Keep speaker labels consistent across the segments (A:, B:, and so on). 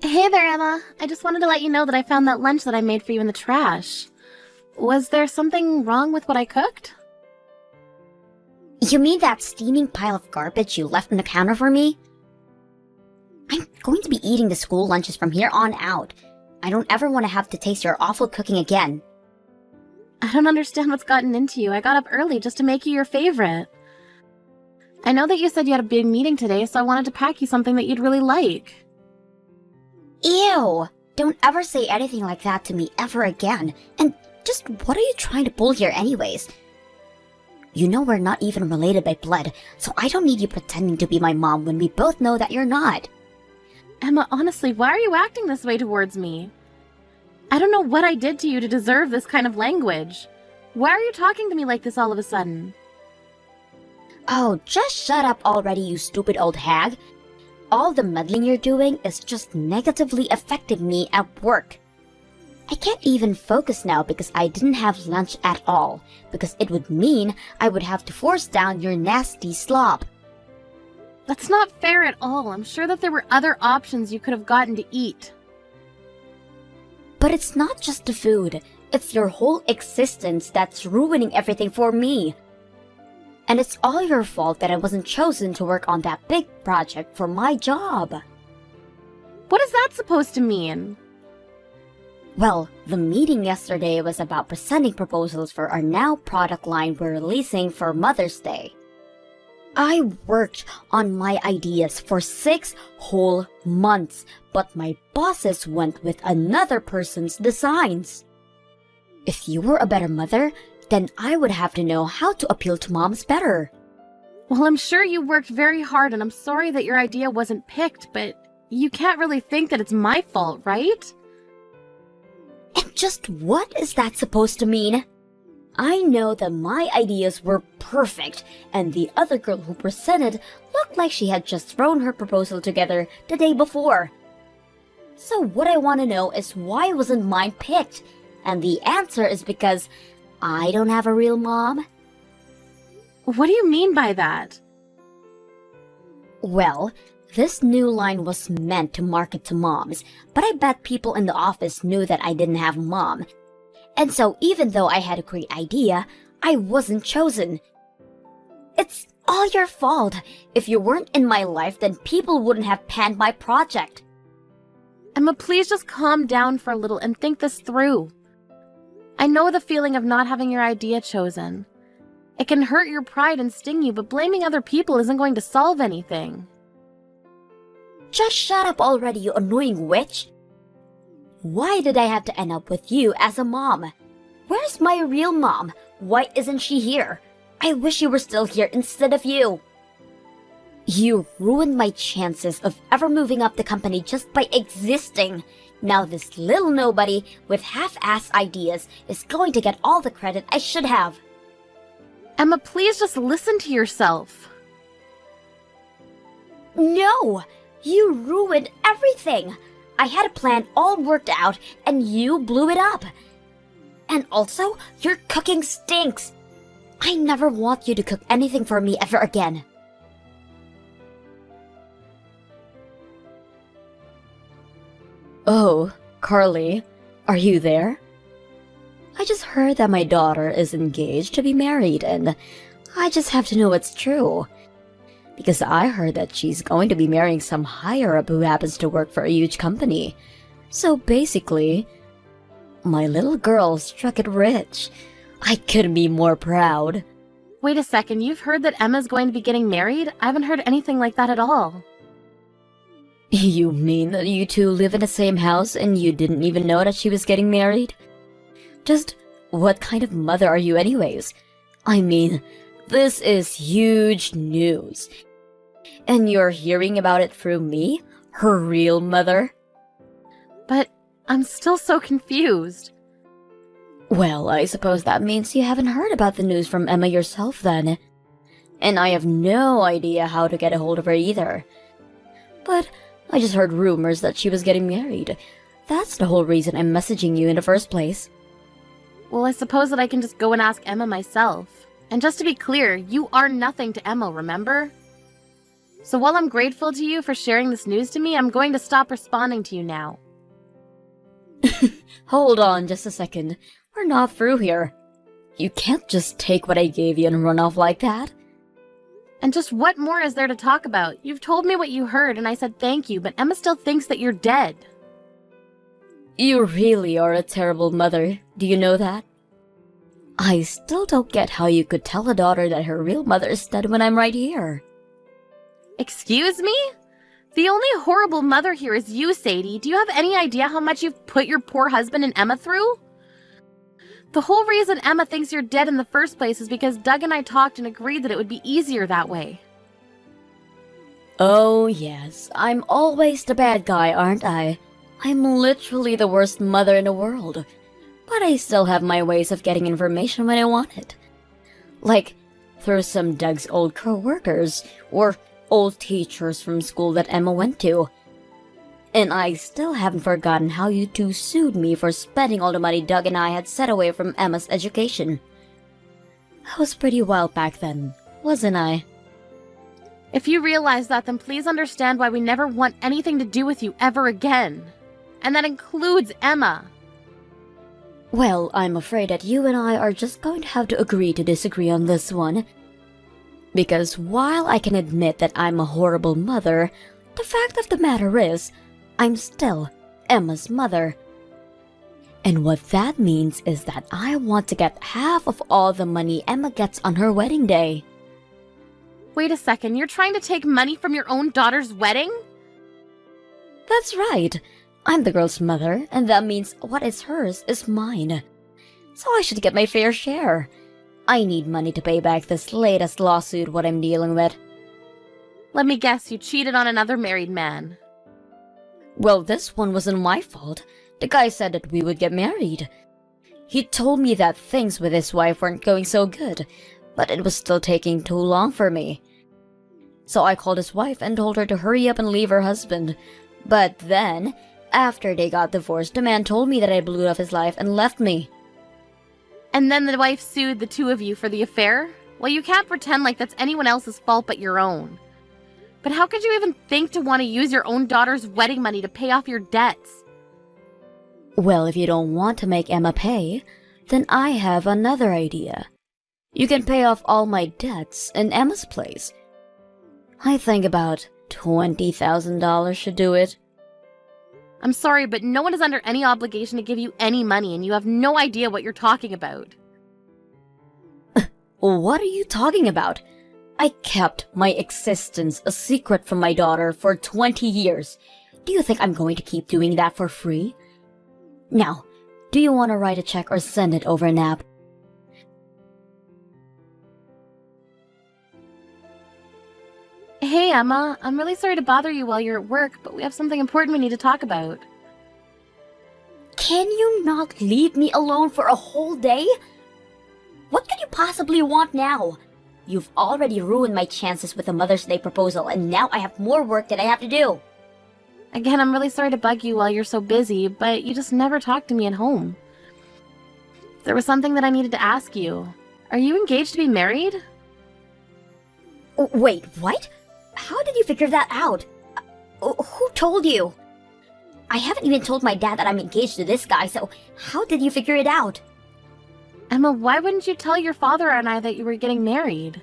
A: Hey there, Emma. I just wanted to let you know that I found that lunch that I made for you in the trash. Was there something wrong with what I cooked?
B: You mean that steaming pile of garbage you left on the counter for me? I'm going to be eating the school lunches from here on out. I don't ever want to have to taste your awful cooking again.
A: I don't understand what's gotten into you. I got up early just to make you your favorite. I know that you said you had a big meeting today, so I wanted to pack you something that you'd really like.
B: Ew! Don't ever say anything like that to me ever again. And just what are you trying to pull here anyways? You know we're not even related by blood, so I don't need you pretending to be my mom when we both know that you're not.
A: Emma, honestly, why are you acting this way towards me? I don't know what I did to you to deserve this kind of language. Why are you talking to me like this all of a sudden?
B: Oh, just shut up already, you stupid old hag. All the meddling you're doing is just negatively affecting me at work. I can't even focus now because I didn't have lunch at all, because it would mean I would have to force down your nasty slop.
A: That's not fair at all. I'm sure that there were other options you could have gotten to eat.
B: But it's not just the food, it's your whole existence that's ruining everything for me. And it's all your fault that I wasn't chosen to work on that big project for my job.
A: What is that supposed to mean?
B: Well, the meeting yesterday was about presenting proposals for our now product line we're releasing for Mother's Day. I worked on my ideas for 6 whole months, but my bosses went with another person's designs. If you were a better mother, then I would have to know how to appeal to moms better.
A: Well, I'm sure you worked very hard, and I'm sorry that your idea wasn't picked, but you can't really think that it's my fault, right?
B: And just what is that supposed to mean? I know that my ideas were perfect, and the other girl who presented looked like she had just thrown her proposal together the day before. So what I want to know is why wasn't mine picked? And the answer is because I don't have a real mom.
A: What do you mean by that?
B: Well, this new line was meant to market to moms, but I bet people in the office knew that I didn't have a mom. And so even though I had a great idea, I wasn't chosen. It's all your fault. If you weren't in my life, then people wouldn't have panned my project.
A: Emma, please just calm down for a little and think this through. I know the feeling of not having your idea chosen. It can hurt your pride and sting you, but blaming other people isn't going to solve anything.
B: Just shut up already, you annoying witch. Why did I have to end up with you as a mom? Where's my real mom? Why isn't she here? I wish you were still here instead of you. You ruined my chances of ever moving up the company just by existing. Now this little nobody with half-ass ideas is going to get all the credit I should have.
A: Emma, please just listen to yourself.
B: No! You ruined everything! I had a plan all worked out, and you blew it up. And also, your cooking stinks. I never want you to cook anything for me ever again. Oh, Carly, are you there? I just heard that my daughter is engaged to be married, and I just have to know it's true. Because I heard that she's going to be marrying some higher-up who happens to work for a huge company. So basically, my little girl struck it rich. I couldn't be more proud.
A: Wait a second, you've heard that Emma's going to be getting married? I haven't heard anything like that at all.
B: You mean that you two live in the same house and you didn't even know that she was getting married? Just what kind of mother are you anyways? I mean, this is huge news. And you're hearing about it through me, her real mother?
A: But I'm still so confused.
B: Well, I suppose that means you haven't heard about the news from Emma yourself then. And I have no idea how to get a hold of her either. But I just heard rumors that she was getting married. That's the whole reason I'm messaging you in the first place.
A: Well, I suppose that I can just go and ask Emma myself. And just to be clear, you are nothing to Emma, remember? So while I'm grateful to you for sharing this news to me, I'm going to stop responding to you now.
B: Hold on just a second. We're not through here. You can't just take what I gave you and run off like that.
A: And just what more is there to talk about? You've told me what you heard and I said thank you, but Emma still thinks that you're dead.
B: You really are a terrible mother. Do you know that? I still don't get how you could tell a daughter that her real mother is dead when I'm right here.
A: Excuse me? The only horrible mother here is you, Sadie. Do you have any idea how much you've put your poor husband and Emma through? The whole reason Emma thinks you're dead in the first place is because Doug and I talked and agreed that it would be easier that way.
B: Oh yes, I'm always the bad guy, aren't I? I'm literally the worst mother in the world. But I still have my ways of getting information when I want it. Like, through some Doug's old co-workers, or old teachers from school that Emma went to. And I still haven't forgotten how you two sued me for spending all the money Doug and I had set away from Emma's education. I was pretty wild back then, wasn't I?
A: If you realize that, then please understand why we never want anything to do with you ever again. And that includes Emma.
B: Well, I'm afraid that you and I are just going to have to agree to disagree on this one. Because while I can admit that I'm a horrible mother, the fact of the matter is, I'm still Emma's mother. And what that means is that I want to get half of all the money Emma gets on her wedding day.
A: Wait a second, you're trying to take money from your own daughter's wedding?
B: That's right. I'm the girl's mother, and that means what is hers is mine. So I should get my fair share. I need money to pay back this latest lawsuit what I'm dealing with.
A: Let me guess, you cheated on another married man.
B: Well, this one wasn't my fault. The guy said that we would get married. He told me that things with his wife weren't going so good, but it was still taking too long for me. So I called his wife and told her to hurry up and leave her husband. But then, after they got divorced, the man told me that I blew off his life and left me.
A: And then the wife sued the two of you for the affair? Well, you can't pretend like that's anyone else's fault but your own. But how could you even think to want to use your own daughter's wedding money to pay off your debts?
B: Well, if you don't want to make Emma pay, then I have another idea. You can pay off all my debts in Emma's place. I think about $20,000 should do it.
A: I'm sorry, but no one is under any obligation to give you any money, and you have no idea what you're talking about.
B: What are you talking about? I kept my existence a secret from my daughter for 20 years. Do you think I'm going to keep doing that for free? Now, do you want to write a check or send it over an app?
A: Hey, Emma, I'm really sorry to bother you while you're at work, but we have something important we need to talk about.
B: Can you not leave me alone for a whole day? What could you possibly want now? You've already ruined my chances with the Mother's Day proposal, and now I have more work that I have to do.
A: Again, I'm really sorry to bug you while you're so busy, but you just never talk to me at home. There was something that I needed to ask you. Are you engaged to be married?
B: Wait, what? How did you figure that out? Who told you? I haven't even told my dad that I'm engaged to this guy, so how did you figure it out?
A: Emma, why wouldn't you tell your father and I that you were getting married?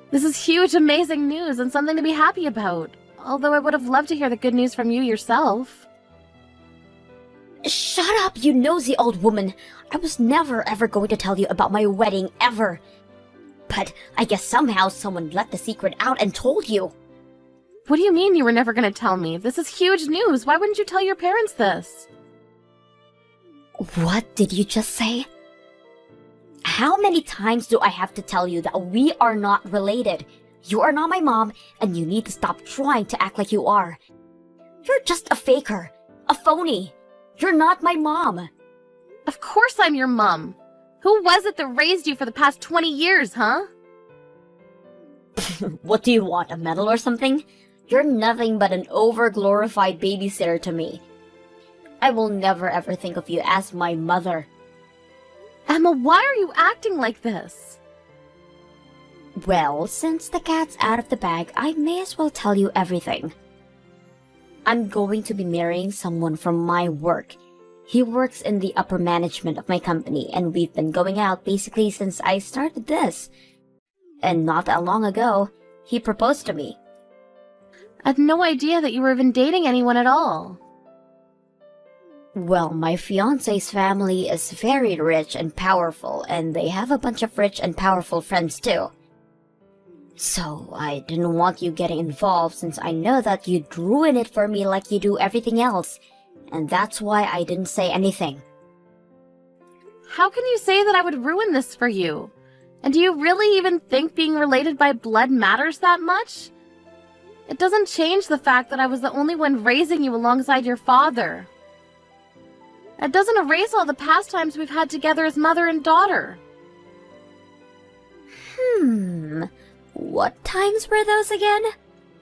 A: This is huge, amazing news and something to be happy about. Although I would have loved to hear the good news from you yourself.
B: Shut up, you nosy old woman. I was never ever going to tell you about my wedding, ever. But I guess somehow someone let the secret out and told you.
A: What do you mean you were never going to tell me? This is huge news. Why wouldn't you tell your parents this?
B: What did you just say? How many times do I have to tell you that we are not related? You are not my mom, and you need to stop trying to act like you are. You're just a faker, a phony. You're not my mom.
A: Of course I'm your mom. Who was it that raised you for the past 20 years, huh?
B: What do you want, a medal or something? You're nothing but an over-glorified babysitter to me. I will never ever think of you as my mother.
A: Emma, why are you acting like this?
B: Well, since the cat's out of the bag, I may as well tell you everything. I'm going to be marrying someone from my work. He works in the upper management of my company, and we've been going out basically since I started this. And not that long ago, he proposed to me.
A: I had no idea that you were even dating anyone at all.
B: Well, my fiancé's family is very rich and powerful, and they have a bunch of rich and powerful friends too. So, I didn't want you getting involved since I know that you'd ruin it for me like you do everything else, and that's why I didn't say anything.
A: How can you say that I would ruin this for you? And do you really even think being related by blood matters that much? It doesn't change the fact that I was the only one raising you alongside your father. It doesn't erase all the pastimes we've had together as mother and daughter.
B: What times were those again?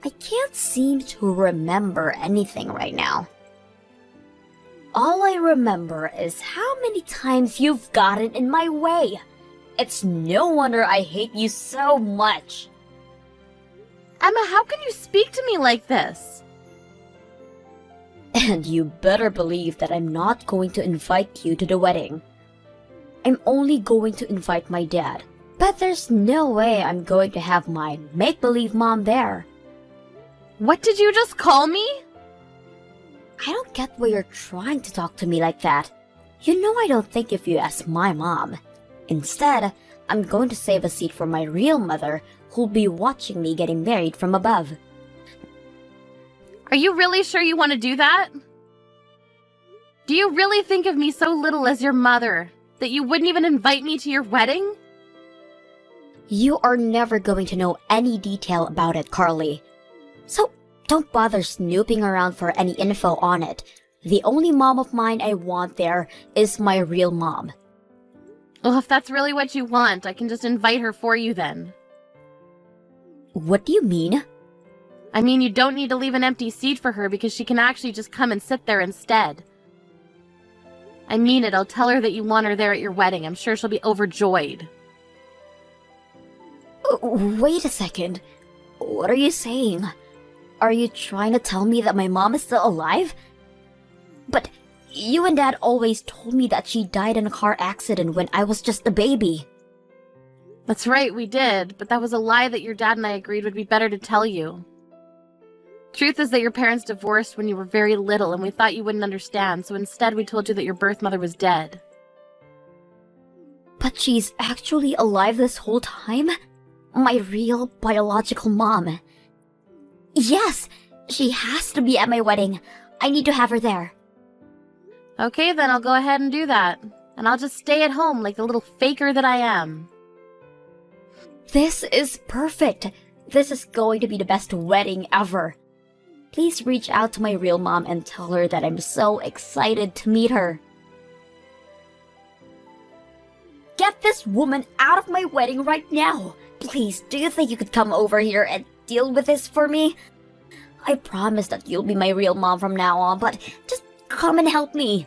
B: I can't seem to remember anything right now. All I remember is how many times you've gotten in my way. It's no wonder I hate you so much.
A: Emma, how can you speak to me like this?
B: And you better believe that I'm not going to invite you to the wedding. I'm only going to invite my dad. But there's no way I'm going to have my make-believe mom there.
A: What did you just call me?
B: I don't get why you're trying to talk to me like that. You know I don't think of you as my mom. Instead, I'm going to save a seat for my real mother, who'll be watching me getting married from above.
A: Are you really sure you want to do that? Do you really think of me so little as your mother that you wouldn't even invite me to your wedding?
B: You are never going to know any detail about it, Carly. So don't bother snooping around for any info on it. The only mom of mine I want there is my real mom.
A: Well, if that's really what you want, I can just invite her for you then.
B: What do you mean?
A: I mean, you don't need to leave an empty seat for her because she can actually just come and sit there instead. I mean it, I'll tell her that you want her there at your wedding. I'm sure she'll be overjoyed.
B: Wait a second. What are you saying? Are you trying to tell me that my mom is still alive? But you and Dad always told me that she died in a car accident when I was just a baby.
A: That's right, we did, but that was a lie that your dad and I agreed would be better to tell you. Truth is that your parents divorced when you were very little and we thought you wouldn't understand, so instead we told you that your birth mother was dead.
B: But she's actually alive this whole time? My real biological mom. Yes, she has to be at my wedding. I need to have her there.
A: Okay, then I'll go ahead and do that. And I'll just stay at home like the little faker that I am.
B: This is perfect. This is going to be the best wedding ever. Please reach out to my real mom and tell her that I'm so excited to meet her. Get this woman out of my wedding right now. Please, do you think you could come over here and deal with this for me? I promise that you'll be my real mom from now on, but just come and help me.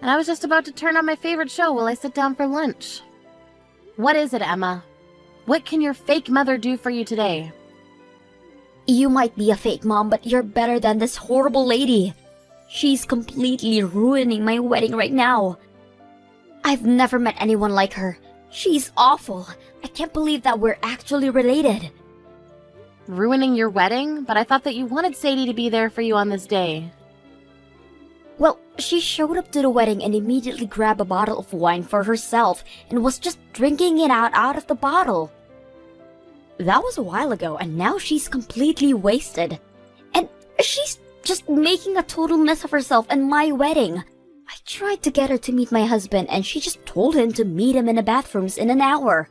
A: And I was just about to turn on my favorite show while I sit down for lunch. What is it, Emma? What can your fake mother do for you today?
B: You might be a fake mom, but you're better than this horrible lady. She's completely ruining my wedding right now. I've never met anyone like her. She's awful. I can't believe that we're actually related.
A: Ruining your wedding? But I thought that you wanted Sadie to be there for you on this day.
B: Well, she showed up to the wedding and immediately grabbed a bottle of wine for herself and was just drinking it out of the bottle. That was a while ago, and now she's completely wasted. And she's just making a total mess of herself and my wedding. I tried to get her to meet my husband, and she just told him to meet him in the bathrooms in an hour.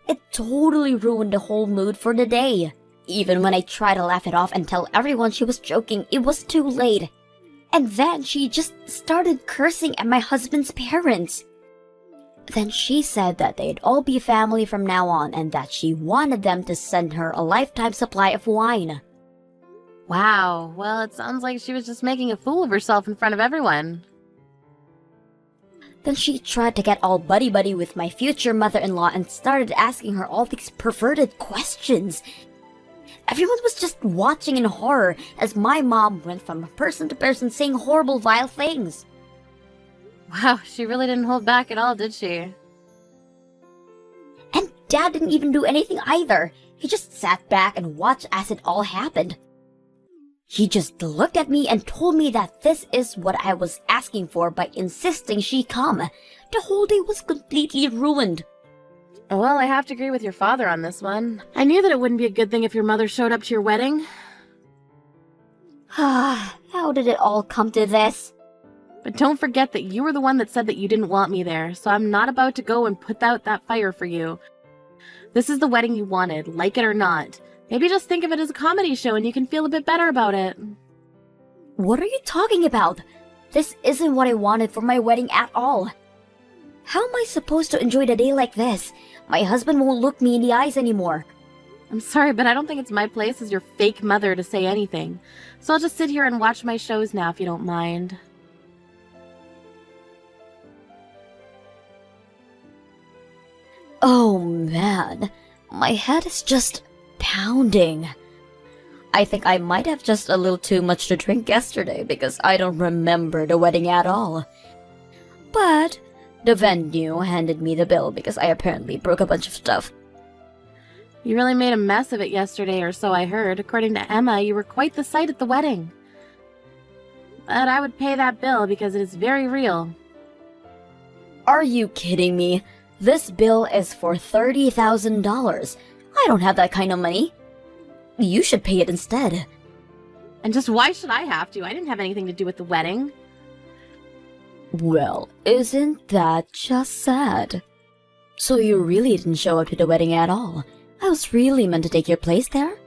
B: It totally ruined the whole mood for the day. Even when I tried to laugh it off and tell everyone she was joking, it was too late. And then she just started cursing at my husband's parents. Then she said that they'd all be family from now on and that she wanted them to send her a lifetime supply of wine.
A: Wow, well, it sounds like she was just making a fool of herself in front of everyone.
B: Then she tried to get all buddy-buddy with my future mother-in-law and started asking her all these perverted questions. Everyone was just watching in horror as my mom went from person to person saying horrible, vile things.
A: Wow, she really didn't hold back at all, did she?
B: And Dad didn't even do anything either. He just sat back and watched as it all happened. He just looked at me and told me that this is what I was asking for by insisting she come. The whole day was completely ruined.
A: Well, I have to agree with your father on this one. I knew that it wouldn't be a good thing if your mother showed up to your wedding.
B: How did it all come to this?
A: But don't forget that you were the one that said that you didn't want me there, so I'm not about to go and put out that fire for you. This is the wedding you wanted, like it or not. Maybe just think of it as a comedy show and you can feel a bit better about it.
B: What are you talking about? This isn't what I wanted for my wedding at all. How am I supposed to enjoy the day like this? My husband won't look me in the eyes anymore.
A: I'm sorry, but I don't think it's my place as your fake mother to say anything. So I'll just sit here and watch my shows now if you don't mind.
B: Oh man, my head is just pounding. I think I might have just a little too much to drink yesterday because I don't remember the wedding at all. But the venue handed me the bill because I apparently broke a bunch of stuff.
A: You really made a mess of it yesterday, or so I heard. According to Emma, you were quite the sight at the wedding. But I would pay that bill because it is very real.
B: Are you kidding me? This bill is for $30,000. I don't have that kind of money. You should pay it instead.
A: And just why should I have to? I didn't have anything to do with the wedding.
B: Well, isn't that just sad? So you really didn't show up to the wedding at all? I was really meant to take your place there?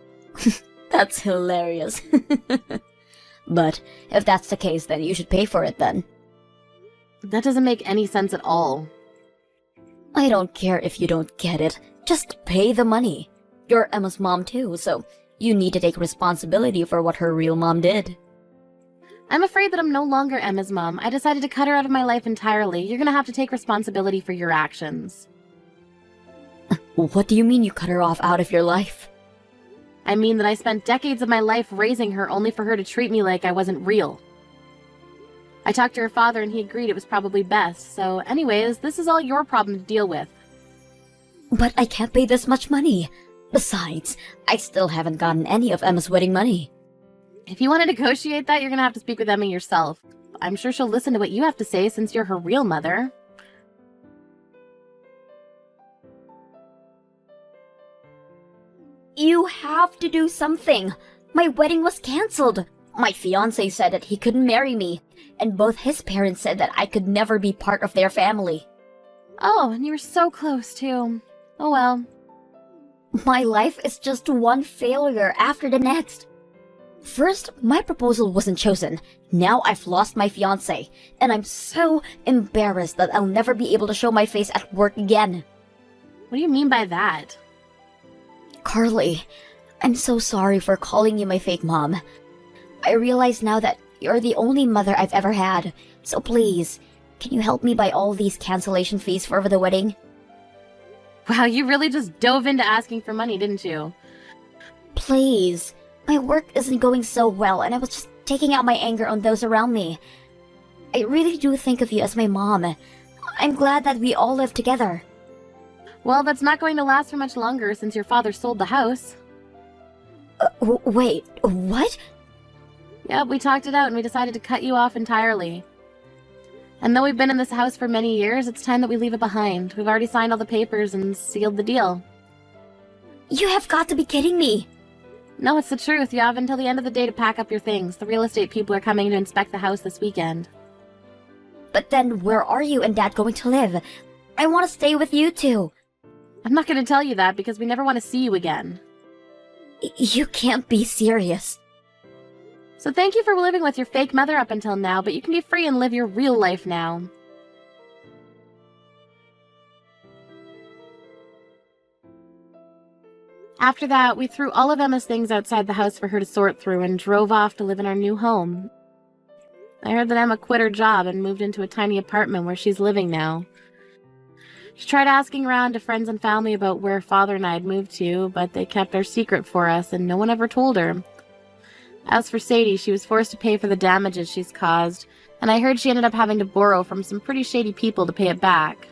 B: That's hilarious. But if that's the case, then you should pay for it then.
A: That doesn't make any sense at all.
B: I don't care if you don't get it. Just pay the money. You're Emma's mom too, so you need to take responsibility for what her real mom did.
A: I'm afraid that I'm no longer Emma's mom. I decided to cut her out of my life entirely. You're gonna have to take responsibility for your actions.
B: What do you mean you cut her off out of your life?
A: I mean that I spent decades of my life raising her only for her to treat me like I wasn't real. I talked to her father and he agreed it was probably best. So anyways, this is all your problem to deal with.
B: But I can't pay this much money. Besides, I still haven't gotten any of Emma's wedding money.
A: If you want to negotiate that, you're gonna have to speak with Emma yourself. I'm sure she'll listen to what you have to say since you're her real mother.
B: You have to do something. My wedding was cancelled. My fiancé said that he couldn't marry me, and both his parents said that I could never be part of their family.
A: Oh, and you were so close too. Oh well.
B: My life is just one failure after the next. First, my proposal wasn't chosen. Now I've lost my fiancé, and I'm so embarrassed that I'll never be able to show my face at work again.
A: What do you mean by that?
B: Carly, I'm so sorry for calling you my fake mom. I realize now that you're the only mother I've ever had, so please, can you help me buy all these cancellation fees for the wedding?
A: Wow, you really just dove into asking for money, didn't you?
B: Please. My work isn't going so well, and I was just taking out my anger on those around me. I really do think of you as my mom. I'm glad that we all live together.
A: Well, that's not going to last for much longer since your father sold the house.
B: Wait, what?
A: Yep, we talked it out and we decided to cut you off entirely. And though we've been in this house for many years, it's time that we leave it behind. We've already signed all the papers and sealed the deal.
B: You have got to be kidding me!
A: No, it's the truth. You have until the end of the day to pack up your things. The real estate people are coming to inspect the house this weekend.
B: But then where are you and Dad going to live? I want to stay with you two.
A: I'm not going to tell you that because we never want to see you again.
B: You can't be serious.
A: So thank you for living with your fake mother up until now, but you can be free and live your real life now. After that, we threw all of Emma's things outside the house for her to sort through and drove off to live in our new home. I heard that Emma quit her job and moved into a tiny apartment where she's living now. She tried asking around to friends and family about where Father and I had moved to, but they kept our secret for us and no one ever told her. As for Sadie, she was forced to pay for the damages she's caused, and I heard she ended up having to borrow from some pretty shady people to pay it back.